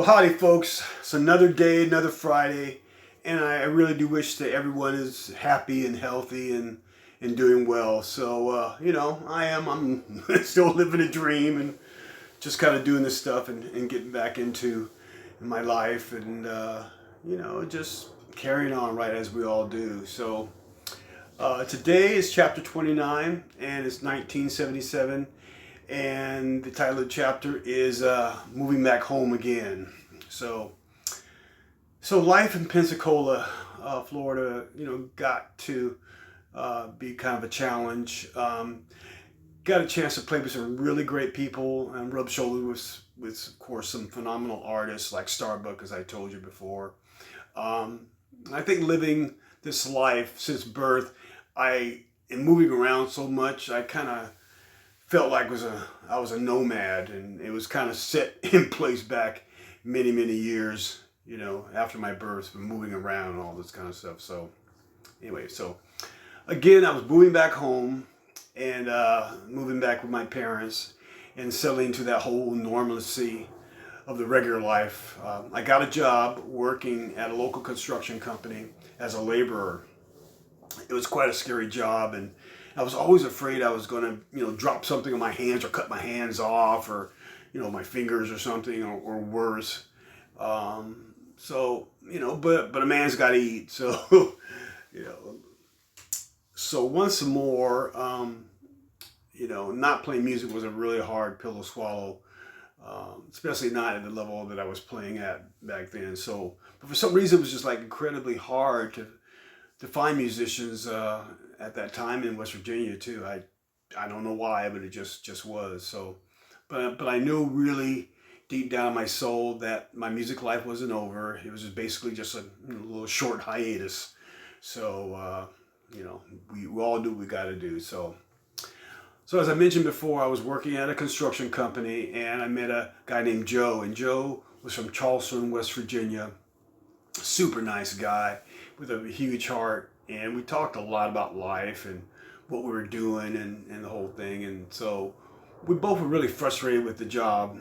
Well, howdy, folks. It's another day, another Friday, and I really do wish that everyone is happy and healthy and doing well. So, I am. I'm still living a dream and just kind of doing this stuff and getting back into my life and, just carrying on right as we all do. So, today is chapter 29, and it's 1977, and the title of the chapter is Moving Back Home Again. So life in Pensacola, Florida, got to be kind of a challenge. Got a chance to play with some really great people and rub shoulders with of course, some phenomenal artists like Starbuck, as I told you before. I think living this life since birth, in moving around so much, I kind of felt like I was a nomad, and it was kind of set in place back many years, after my birth, moving around and all this kind of stuff. So anyway, so again, I was moving back home and moving back with my parents and settling into that whole normalcy of the regular life. I got a job working at a local construction company as a laborer. It was quite a scary job, and I was always afraid I was going to, drop something on my hands or cut my hands off, or, my fingers or something, or worse. But a man's got to eat. So, so once more, not playing music was a really hard pill to swallow, especially not at the level that I was playing at back then. So, but for some reason, it was just like incredibly hard to find musicians at that time in West Virginia too. I don't know why, but it just was. So, but I knew really deep down in my soul that my music life wasn't over. It was just basically just a little short hiatus. So we all do what we got to do. So as I mentioned before, I was working at a construction company, and I met a guy named Joe, and Joe was from Charleston, West Virginia. Super nice guy with a huge heart, and we talked a lot about life and what we were doing and the whole thing. And so we both were really frustrated with the job,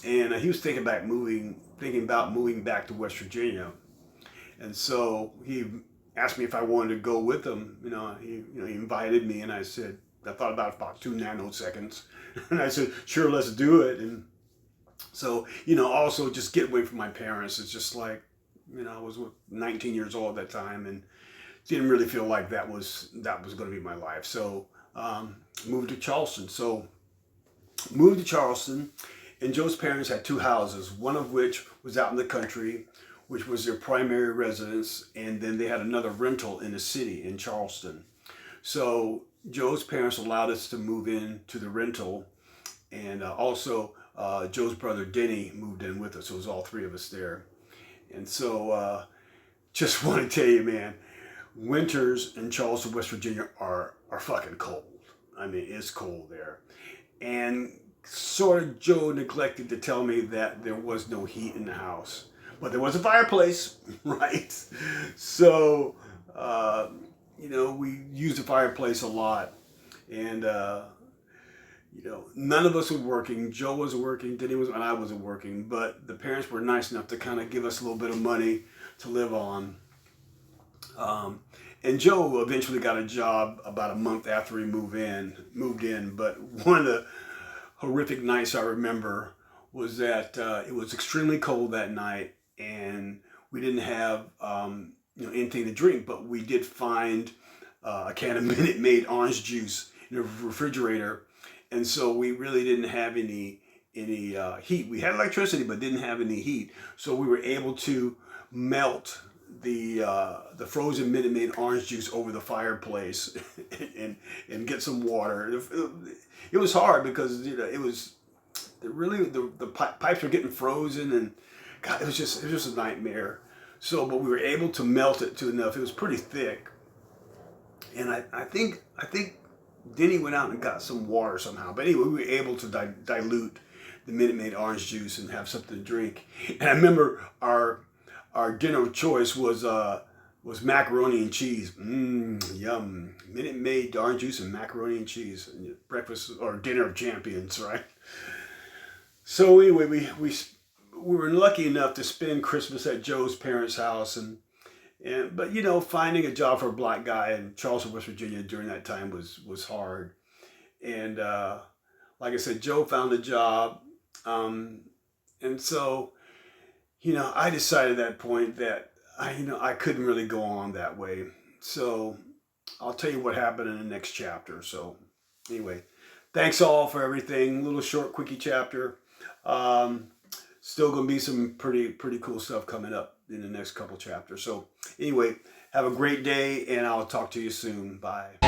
and he was thinking about moving back to West Virginia. And so he asked me if I wanted to go with him. He invited me, and I said, I thought about 2 nanoseconds, and I said, sure, let's do it. And so also just get away from my parents. It's just like, I was 19 years old at that time, and didn't really feel like that was going to be my life. So moved to Charleston. And Joe's parents had 2 houses, one of which was out in the country, which was their primary residence, and then they had another rental in the city in Charleston. So Joe's parents allowed us to move in to the rental, and also Joe's brother Denny moved in with us. So it was all 3 of us there. And so just want to tell you, man, winters in Charleston, West Virginia are fucking cold. I mean, it's cold there. And sort of Joe neglected to tell me that there was no heat in the house, but there was a fireplace, right? So, we used the fireplace a lot, and, none of us were working. Joe wasn't working, Denny was, and I wasn't working, but the parents were nice enough to kind of give us a little bit of money to live on. And Joe eventually got a job about a month after he moved in. But one of the horrific nights I remember was that it was extremely cold that night, and we didn't have anything to drink, but we did find a can of Minute Maid orange juice in the refrigerator, and so we really didn't have any heat. We had electricity, but didn't have any heat, so we were able to melt the frozen Minute Maid orange juice over the fireplace and get some water. It was hard because it was really the pipes were getting frozen, and God, it was just a nightmare. So, but we were able to melt it to enough. It was pretty thick, and I think Denny went out and got some water somehow. But anyway, we were able to dilute the Minute Maid orange juice and have something to drink. And I remember our dinner of choice was macaroni and cheese. Yum. Minute Maid orange juice and macaroni and cheese. Breakfast or dinner of champions, right? So anyway, we we were lucky enough to spend Christmas at Joe's parents' house, but you know, finding a job for a black guy in Charleston, West Virginia during that time was hard. And like I said, Joe found a job, and so you know, I decided at that point that I couldn't really go on that way. So I'll tell you what happened in the next chapter. So anyway, thanks all for everything. Little short, quickie chapter. Still gonna be some pretty cool stuff coming up in the next couple chapters. So anyway, have a great day, and I'll talk to you soon. Bye.